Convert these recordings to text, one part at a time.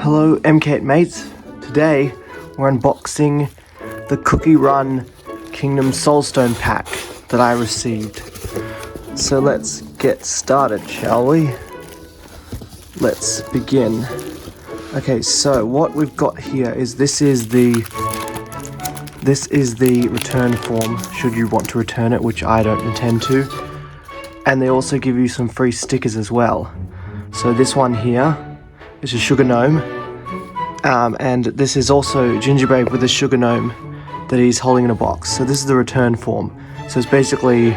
Hello MK mates, today we're unboxing the Cookie Run Kingdom Soulstone pack that I received. So let's get started, shall we? Let's begin. Okay, so what we've got here is this is the return form should you want to return it, which I don't intend to. And they also give you some free stickers as well. So this one here is a sugar gnome, and this is also Gingerbread with a sugar gnome that he's holding in a box. So this is the return form. So it's basically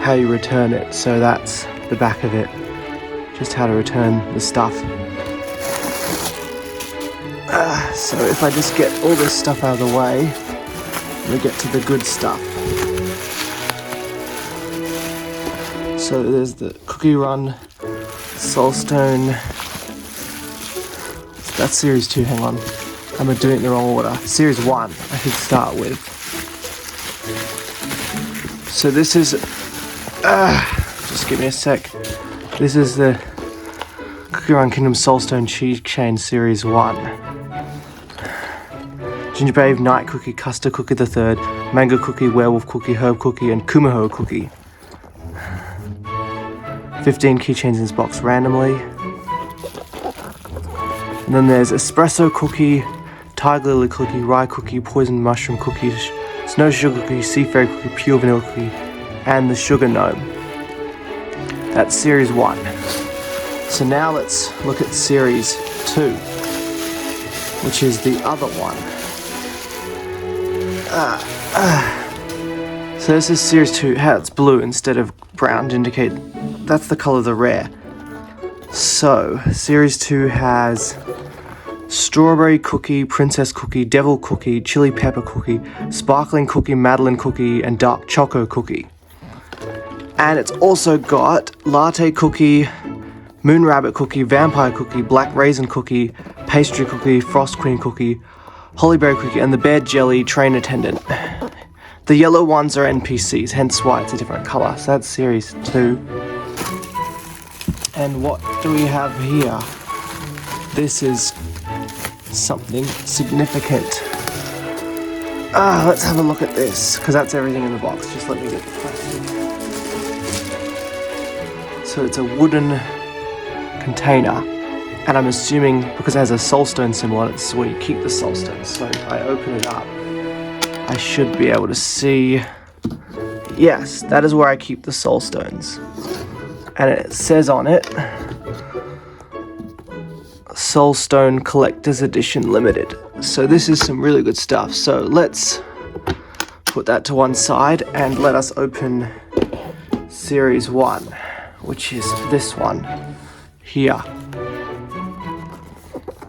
how you return it. So that's the back of it, just how to return the stuff. So if I just get all this stuff out of the way, we get to the good stuff. So there's the Cookie Run Soulstone. That's Series 2, hang on. I'm doing it in the wrong order. Series 1, I should start with. So this is... just give me a sec. This is the Cookie Run Kingdom Soulstone Cheese Chain Series 1. Gingerbread, Night Cookie, Custard Cookie the Third, Mango Cookie, Werewolf Cookie, Herb Cookie, and Kumaho Cookie. 15 keychains in this box randomly. And then there's Espresso Cookie, Tiger Lily Cookie, Rye Cookie, Poison Mushroom Cookie, Snow Sugar Cookie, Sea Fairy Cookie, Pure Vanilla Cookie, and the Sugar Gnome. That's Series 1. So now let's look at Series 2, which is the other one. So this is Series 2, how it's blue instead of brown to indicate that's the color of the rare. So, Series 2 has Strawberry Cookie, Princess Cookie, Devil Cookie, Chili Pepper Cookie, Sparkling Cookie, Madeline Cookie, and Dark Choco Cookie. And it's also got Latte Cookie, Moon Rabbit Cookie, Vampire Cookie, Black Raisin Cookie, Pastry Cookie, Frost Queen Cookie, Hollyberry Cookie, and the Bear Jelly Train Attendant. The yellow ones are NPCs, hence why it's a different color. So that's Series 2. And what do we have here? This is something significant. Let's have a look at this, because that's everything in the box. Just let me get the plastic. So it's a wooden container, and I'm assuming because it has a Soulstone symbol on it, this is where you keep the Soulstones. So if I open it up, I should be able to see. Yes, that is where I keep the Soulstones. And it says on it, Soulstone Collector's Edition Limited. So this is some really good stuff. So let's put that to one side and let us open Series 1, which is this one here.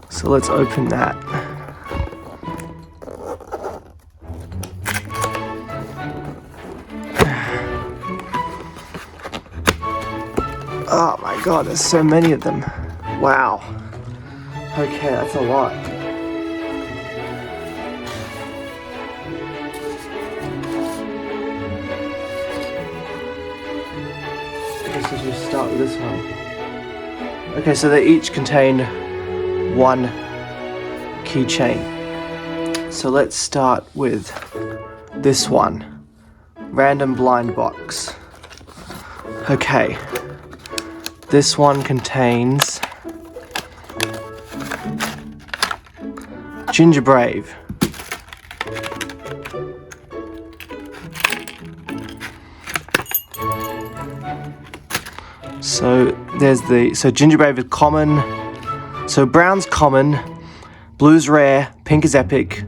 So let's open that. Oh my god, there's so many of them. Wow. Okay, that's a lot. I guess we should start with this one. Okay, so they each contain one keychain. So let's start with this one. Random blind box. Okay. This one contains Gingerbread, so there's Gingerbread is common, so brown's common, blue's rare, pink is epic,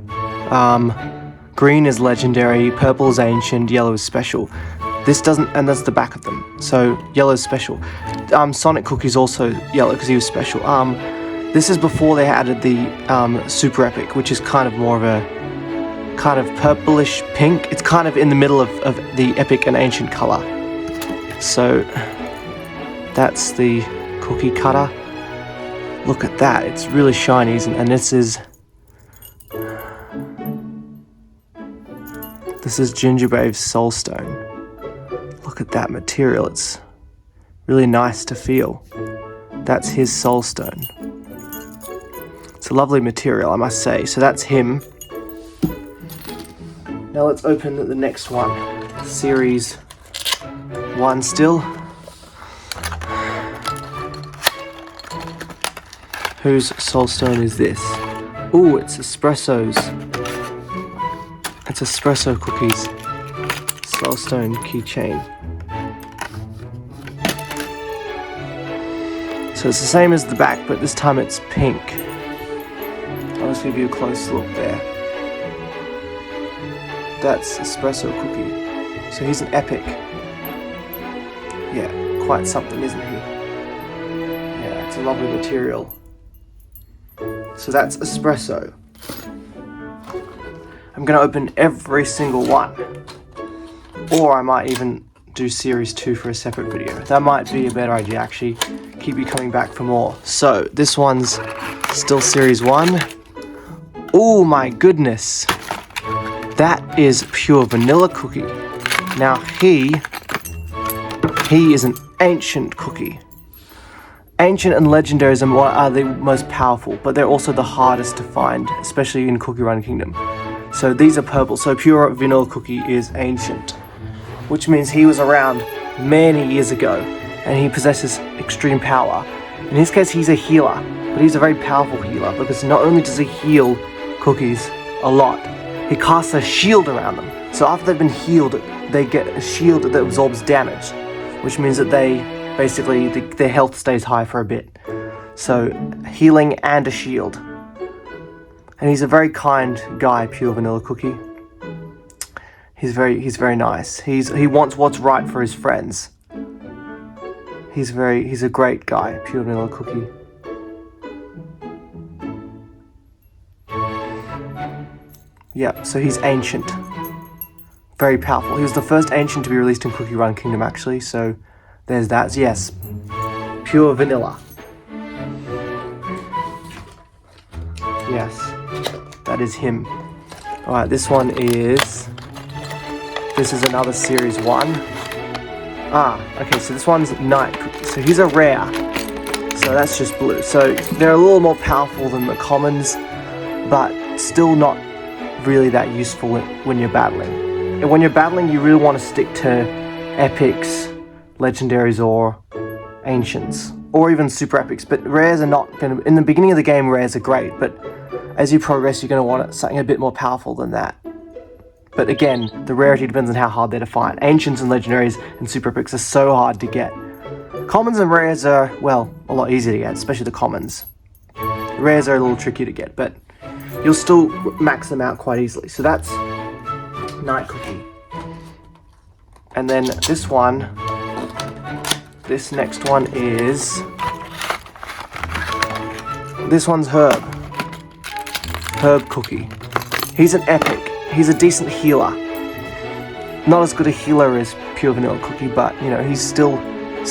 green is legendary, purple is ancient, yellow is special. This doesn't, and that's the back of them. So yellow is special. Sonic Cookie's also yellow because he was special. This is before they added the super epic, which is kind of more of a kind of purplish pink. It's kind of in the middle of the epic and ancient color. So that's the cookie cutter. Look at that, it's really shiny, and this is Gingerbread's Soulstone. Look at that material, it's really nice to feel. That's his Soulstone. It's a lovely material, I must say. So that's him. Now let's open the next one. Series 1 still. Whose Soulstone is this? Ooh, it's espressos. It's espresso cookies. Soulstone keychain. So it's the same as the back, but this time it's pink. I'll just give you a close look there. That's espresso cookie. So he's an epic. Yeah, quite something, isn't he? Yeah, it's a lovely material. So that's espresso. I'm going to open every single one. Or I might even do series 2 for a separate video. That might be a better idea, actually. Keep you coming back for more. So this one's still series 1. Oh my goodness. That is pure vanilla cookie. Now he is an ancient cookie. Ancient and legendaries are the most powerful, but they're also the hardest to find, especially in Cookie Run Kingdom. So these are purple, so pure vanilla cookie is ancient, which means he was around many years ago, and he possesses extreme power. In his case, he's a healer, but he's a very powerful healer, because not only does he heal cookies a lot, he casts a shield around them. So after they've been healed, they get a shield that absorbs damage, which means that their health stays high for a bit. So healing and a shield. And he's a very kind guy, pure vanilla cookie. He's very nice. He wants what's right for his friends. He's a great guy, pure vanilla cookie. Yep, so he's ancient. Very powerful. He was the first ancient to be released in Cookie Run Kingdom, actually, so there's that. Yes, pure vanilla. Yes, that is him. Alright, this is another series 1. Okay, so this one's night cookie. So he's a rare. So that's just blue. So they're a little more powerful than the commons, but still not really that useful when you're battling. And when you're battling, you really want to stick to epics, legendaries, or ancients, or even super epics. But rares are not going to. In the beginning of the game, rares are great, but as you progress, you're going to want something a bit more powerful than that. But again, the rarity depends on how hard they're to find. Ancients and legendaries and super epics are so hard to get. Commons and rares are, well, a lot easier to get, especially the commons. Rares are a little trickier to get, but you'll still max them out quite easily. So that's Night Cookie. And then this next one is... This one's Herb. Herb Cookie. He's an epic. He's a decent healer. Not as good a healer as pure vanilla cookie, but you know, he's still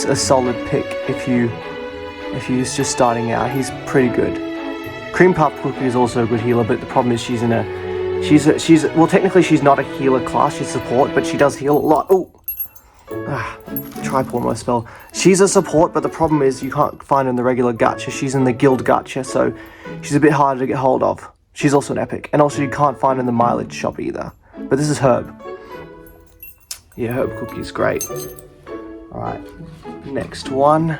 a solid pick if you're just starting out. He's pretty good. Cream Puff Cookie is also a good healer, but the problem is she's well, technically she's not a healer class, she's support, but she does heal a lot. Oh, tripod my spell. She's a support, but the problem is you can't find her in the regular gacha. She's in the guild gacha, so she's a bit harder to get hold of. She's also an epic, and also you can't find her in the mileage shop either. But this is Herb. Yeah, Herb Cookie's great. Alright, next one.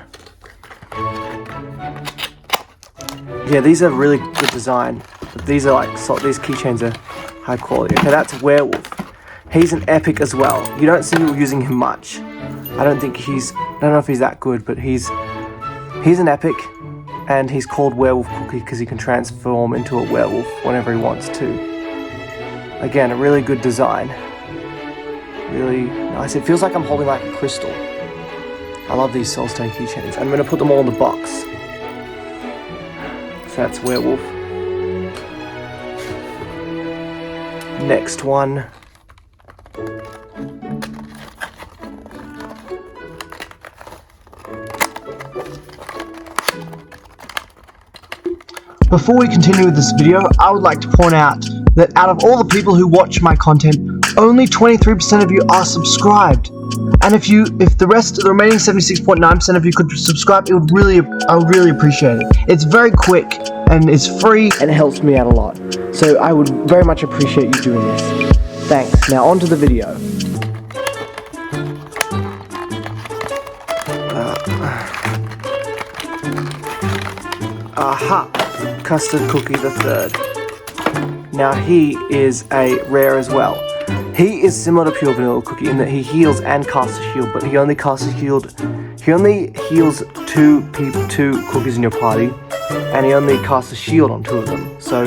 Yeah, these are really good design. These are these keychains are high quality. Okay, that's Werewolf. He's an epic as well. You don't see you using him much. I don't know if he's that good, but he's an epic. And he's called Werewolf Cookie because he can transform into a werewolf whenever he wants to. Again, a really good design. Really nice. It feels like I'm holding like a crystal. I love these Soulstone keychains. I'm going to put them all in the box. So that's Werewolf. Next one. Before we continue with this video, I would like to point out that out of all the people who watch my content, only 23% of you are subscribed. And if the remaining 76.9% of you could subscribe, I would really appreciate it. It's very quick. and it's free and it helps me out a lot. So I would very much appreciate you doing this. Thanks. Now on to the video. Aha! Custard Cookie the Third. Now he is a rare as well. He is similar to Pure Vanilla Cookie in that he heals and casts a shield, but he only casts a shield. He only heals two cookies in your party, and he only casts a shield on 2 of them. So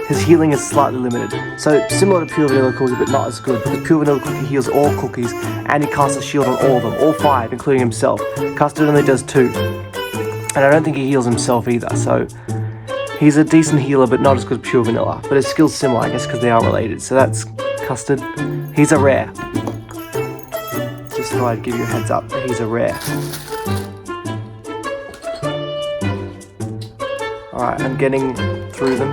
his healing is slightly limited. So similar to Pure Vanilla Cookie, but not as good. Because Pure Vanilla Cookie heals all cookies, and he casts a shield on all of them, all 5, including himself. Custard only does 2, and I don't think he heals himself either. So he's a decent healer, but not as good as Pure Vanilla. But his skill's similar, I guess, because they are related. So that's Custard. He's a rare. Just thought I'd give you a heads up that he's a rare. Alright, I'm getting through them.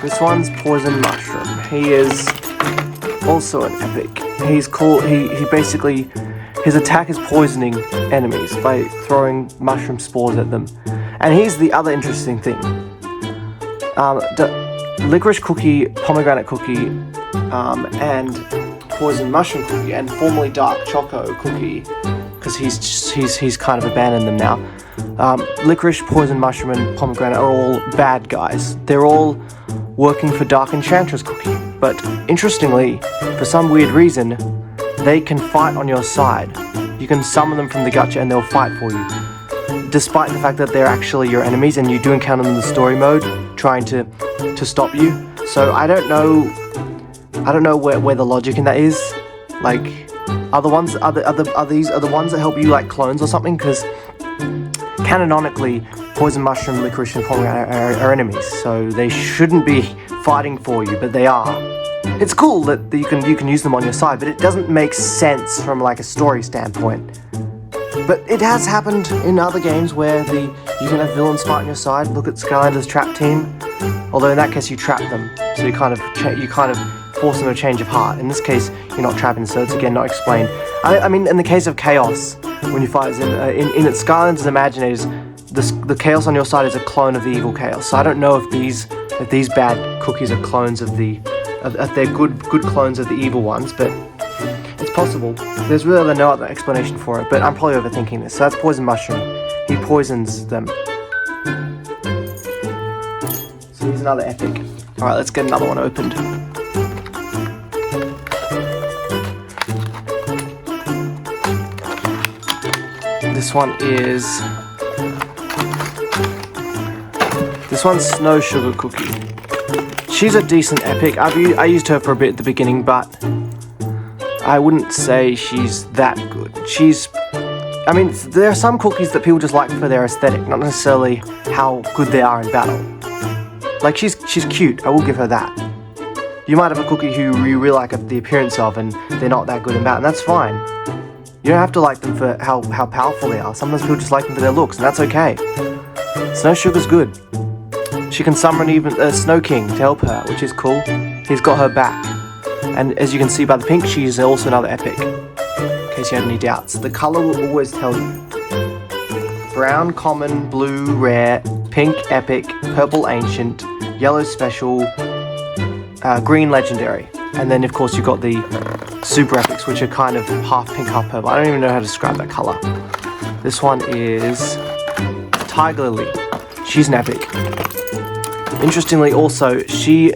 This one's Poison Mushroom. He is also an epic. He basically, his attack is poisoning enemies by throwing mushroom spores at them. And here's the other interesting thing. Licorice Cookie, Pomegranate Cookie, and Poison Mushroom Cookie, and formerly Dark Cacao Cookie, because he's kind of abandoned them now. Licorice, Poison Mushroom, and Pomegranate are all bad guys. They're all working for Dark Enchantress Cookie, but interestingly, for some weird reason, they can fight on your side. You can summon them from the gacha and they'll fight for you, despite the fact that they're actually your enemies, and you do encounter them in the story mode, trying to stop you. So I don't know where the logic in that is. Like, are these the ones that help you like clones or something? Because canonically, Poison Mushroom, Licorice, and Pomegranate are enemies, so they shouldn't be fighting for you, but they are. It's cool that you can use them on your side, but it doesn't make sense from like a story standpoint. But it has happened in other games where you can have villains fight on your side. Look at Skylanders Trap Team. Although in that case you trap them, so you kind of force them a change of heart. In this case, you're not trapping, so it's again not explained. I mean, in the case of Chaos, when you fight in Skylanders Imaginators, the Chaos on your side is a clone of the evil Chaos. So I don't know if these bad cookies are clones of they're good clones of the evil ones, but it's possible. There's really no other explanation for it, but I'm probably overthinking this. So that's Poison Mushroom. He poisons them. So here's another epic. Alright, let's get another one opened. This one's Snow Sugar Cookie. She's a decent epic. I used her for a bit at the beginning, but I wouldn't say she's that good. I mean, there are some cookies that people just like for their aesthetic, not necessarily how good they are in battle. Like, she's cute, I will give her that. You might have a cookie who you really like the appearance of, and they're not that good in battle, and that's fine. You don't have to like them for how powerful they are. Sometimes people just like them for their looks, and that's okay. Snow Sugar's good. She can summon even Snow King to help her, which is cool. He's got her back. And as you can see by the pink, she's also another epic. In case you had any doubts. The colour will always tell you. Brown, common, blue, rare, pink, epic, purple, ancient, yellow, special, green, legendary. And then of course you've got the super epics, which are kind of half pink, half purple. I don't even know how to describe that colour. This one is Tiger Lily. She's an epic. Interestingly also, she's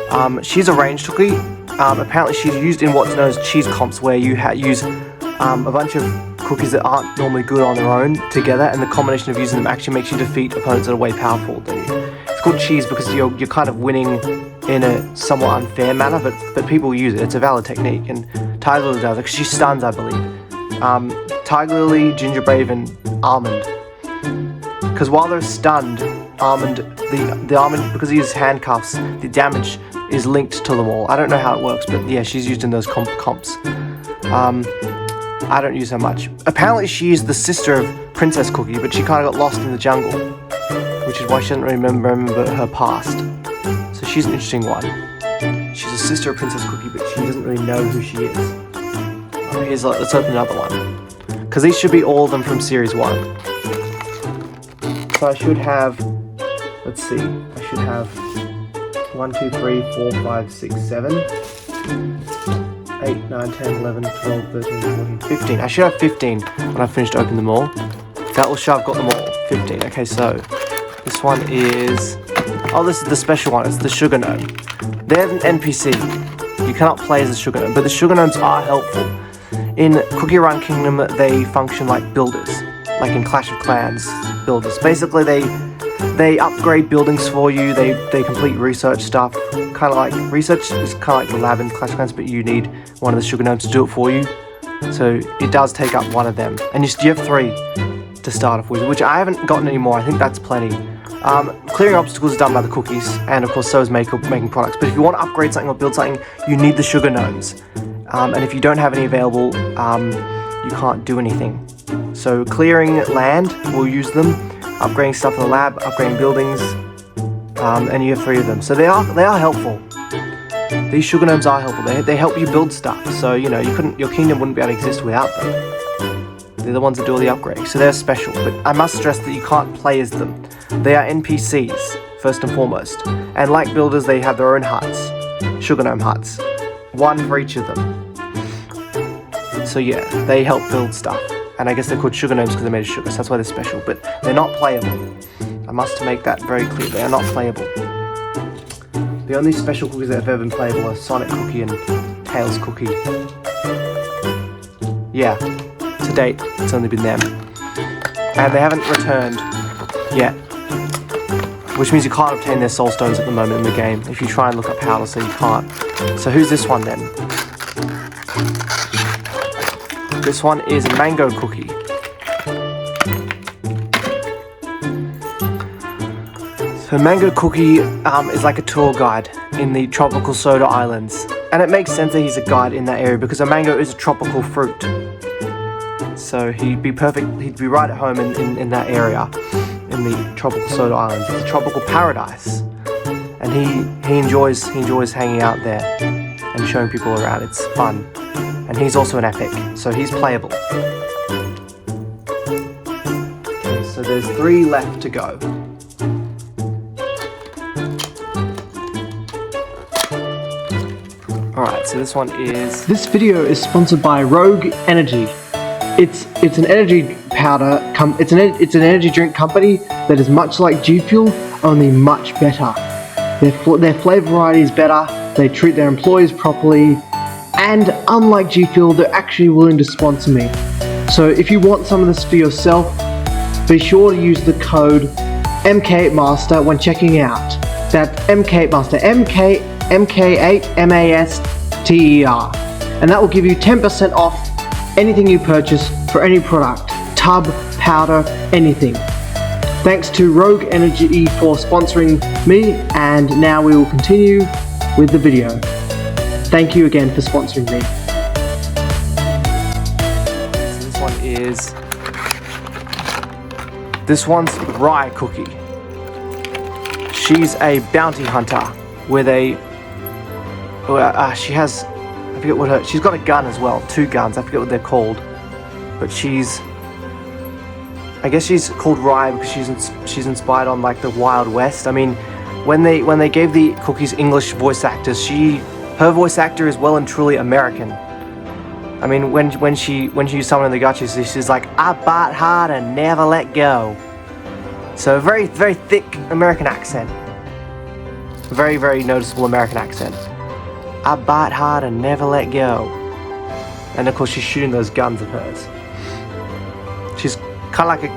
a ranged cookie. Apparently she's used in what's known as cheese comps, where you use a bunch of cookies that aren't normally good on their own together, and the combination of using them actually makes you defeat opponents that are way powerful than you. It's called cheese because you're kind of winning in a somewhat unfair manner, but people use it. It's a valid technique, and Tiger Lily does it because she stuns, I believe. Tiger Lily, Ginger Brave, and Almond. Because while they're stunned, the Almond, because he uses handcuffs, the damage is linked to them all. I don't know how it works, but yeah, she's used in those comps. I don't use her much. Apparently she's the sister of Princess Cookie, but she kind of got lost in the jungle, which is why she doesn't really remember her past. So she's an interesting one. she's a sister of Princess Cookie, but she doesn't really know who she is. Oh, let's open another one. Because these should be all of them from Series 1. So I should have, let's see, I should have 1, 2, 3, 4, 5, 6, 7, 8, 9, 10, 11, 12, 13, 14, 15. I should have 15 when I finished opening them all. That will show I've got them all. 15. Okay, so this one is, oh, this is the special one. It's the Sugar Gnome. They're an NPC. You cannot play as a Sugar Gnome, but the Sugar Gnomes are helpful. In Cookie Run Kingdom, they function like builders, like in Clash of Clans builders. Basically, they upgrade buildings for you. They complete research stuff. Kind of like research is kind of like the lab in Clash of Clans, but you need one of the Sugar Gnomes to do it for you. So it does take up one of them, and you have 3 to start off with, which I haven't gotten any more. I think that's plenty. Clearing obstacles is done by the cookies, and of course so is making products. But if you want to upgrade something or build something, you need the Sugar Gnomes. And if you don't have any available, you can't do anything. So clearing land, we'll use them. Upgrading stuff in the lab, upgrading buildings, and you have 3 of them. So they are helpful. These Sugar Gnomes are helpful. They help you build stuff. So you know your kingdom wouldn't be able to exist without them. They're the ones that do all the upgrading, so they're special. But I must stress that you can't play as them. They are NPCs first and foremost, and like builders, they have their own huts, Sugar Gnome huts, 1 for each of them. So yeah, they help build stuff. And I guess they're called Sugar Gnomes because they're made of sugar, so that's why they're special. But they're not playable. I must make that very clear. They are not playable. The only special cookies that have ever been playable are Sonic Cookie and Tails Cookie. Yeah, to date, it's only been them. And they haven't returned yet. Which means you can't obtain their Soulstones at the moment in the game. If you try and look up how to, so you can't. So who's this one then? This one is a Mango Cookie. So Mango Cookie is like a tour guide in the tropical soda islands. And it makes sense that he's a guide in that area because a mango is a tropical fruit. So he'd be perfect, he'd be right at home in that area, in the tropical soda islands. It's a tropical paradise. And he enjoys hanging out there and showing people around. It's fun. And he's also an epic, so he's playable. Okay, so there's 3 left to go. Alright, so this one is... This video is sponsored by Rogue Energy. It's an energy powder, it's an energy drink company that is much like G Fuel, only much better. Their flavor variety is better, they treat their employees properly, and unlike G Fuel, they're actually willing to sponsor me. So if you want some of this for yourself, be sure to use the code MK8Master when checking out. That's MK8Master, MK8MASTER. And that will give you 10% off anything you purchase for any product, tub, powder, anything. Thanks to Rogue Energy for sponsoring me, and now we will continue with the video. Thank you again for sponsoring me. So this one's Rye Cookie. She's a bounty hunter with she has, I forget what she's got a gun as well, 2 guns, I forget what they're called. But I guess she's called Rye because she's inspired on like the Wild West. I mean, when they gave the cookies English voice actors, her voice actor is well and truly American. I mean, when she used someone in the gut, she's like, I bite hard and never let go. So a very, very thick American accent. Very, very noticeable American accent. I bite hard and never let go. And of course she's shooting those guns of hers. She's kind of like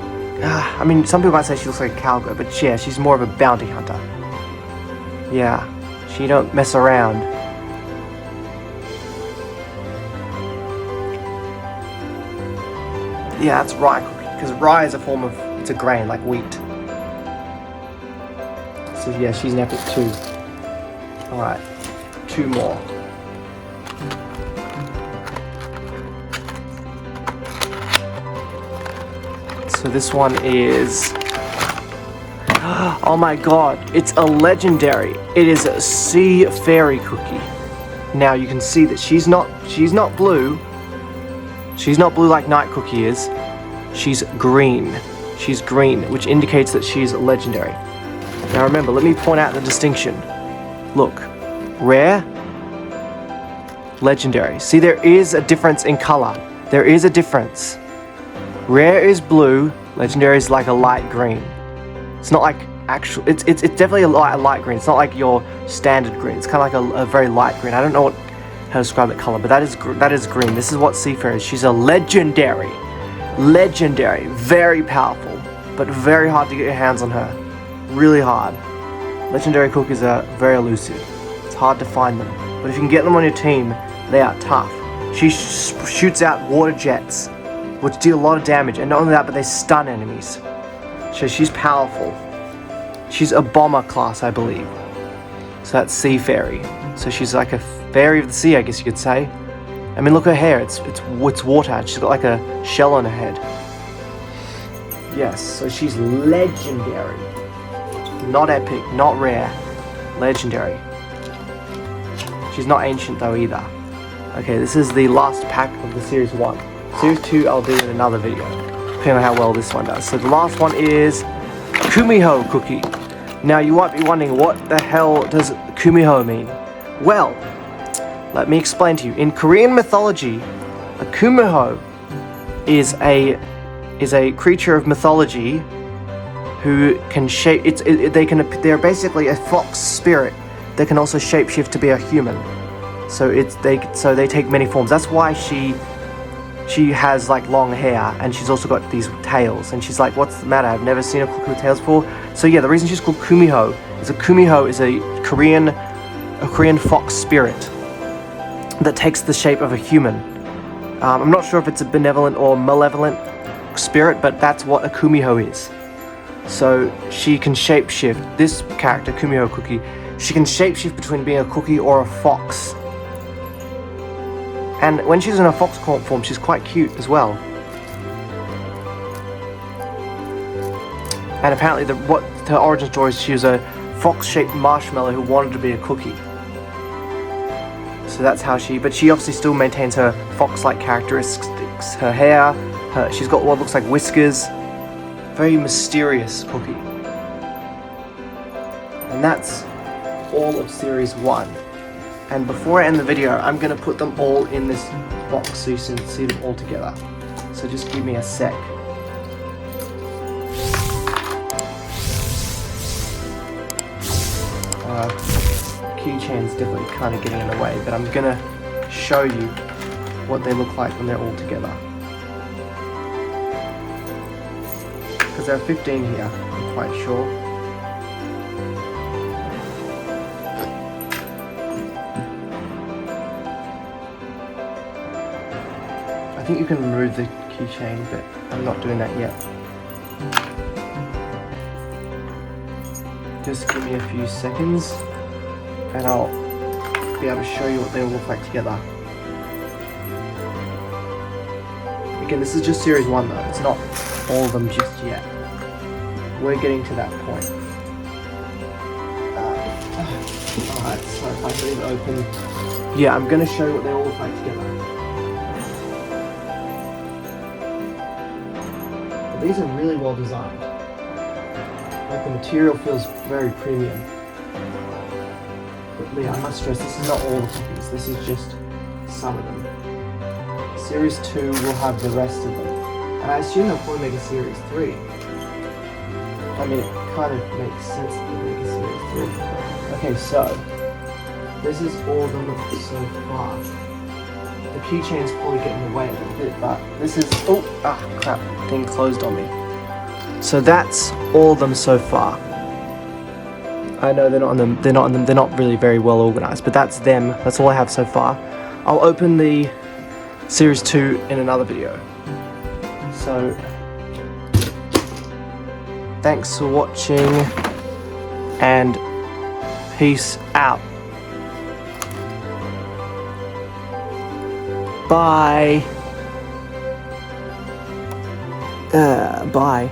I mean, some people might say she looks like a cowgirl, but yeah, she's more of a bounty hunter. Yeah, she don't mess around. Yeah, that's rye cookie, because rye is a form of, it's a grain, like wheat. So yeah, she's an epic too. Alright, 2 more. So this one is... Oh my god, it's a legendary. It is a sea fairy cookie. Now you can see that she's not blue. She's not blue like Night Cookie is. She's green. She's green, which indicates that she's legendary. Now remember, let me point out the distinction. Look, rare, legendary. See, there is a difference in color. There is a difference. Rare is blue, legendary is like a light green. It's not like actual, it's definitely a light green. It's not like your standard green. It's kind of like a very light green. I don't know how to describe that color, but that is green. This is what Seafair is. She's a legendary. Legendary, very powerful, but very hard to get your hands on her. Really hard. Legendary cookies are very elusive. It's hard to find them, but if you can get them on your team, they are tough. She shoots out water jets, which deal a lot of damage, and not only that, but they stun enemies. So she's powerful. She's a bomber class, I believe. So that's Sea Fairy. So she's like a fairy of the sea, I guess you could say. I mean, look at her hair. It's water. She's got like a shell on her head. Yes, so she's legendary. Not epic, not rare. Legendary. She's not ancient though either. Okay, this is the last pack of the Series 1. Series 2 I'll do in another video, depending on how well this one does. So the last one is Kumiho Cookie. Now you might be wondering, what the hell does Kumiho mean? Well, let me explain to you. In Korean mythology, a Kumiho is a creature of mythology who can shape. They're basically a fox spirit that can also shapeshift to be a human. So they take many forms. That's why she has like long hair, and she's also got these tails. And she's like, "What's the matter? I've never seen a cookie with tails before." So yeah, the reason she's called Kumiho is a Korean fox spirit that takes the shape of a human. I'm not sure if it's a benevolent or malevolent spirit, but that's what a Kumiho is. So she can shapeshift. This character, Kumiho Cookie, she can shapeshift between being a cookie or a fox. And when she's in a fox form, she's quite cute as well. And apparently, what her origin story is, she was a fox-shaped marshmallow who wanted to be a cookie. So that's how but she obviously still maintains her fox-like characteristics. Her hair, she's got what looks like whiskers. Very mysterious cookie. And that's all of Series 1. And before I end the video, I'm going to put them all in this box so you can see them all together. So just give me a sec. Keychain's definitely kind of getting in the way, but I'm going to show you what they look like when they're all together. Because there are 15 here, I'm quite sure. I think you can remove the keychain, but I'm not doing that yet. Just give me a few seconds and I'll be able to show you what they all look like together. Again, this is just Series 1 though, it's not all of them just yet. We're getting to that point. Alright, so if I can leave it open. Yeah, I'm going to show you what they all look like together. But these are really well designed. Like the material feels very premium. But yeah, I must stress, this is not all the cookies, this is just some of them. Series 2 will have the rest of them. And I assume they'll probably make a Series 3. I mean, it kind of makes sense that they'll make a Series 3. Okay, so this is all of them so far. The keychain's probably getting in the way a little bit, but this is... Oh, crap, thing closed on me. So that's all of them so far. I know they're not really very well organized, but that's them. That's all I have so far. I'll open the Series 2 in another video. So, thanks for watching, and peace out. Bye. Bye.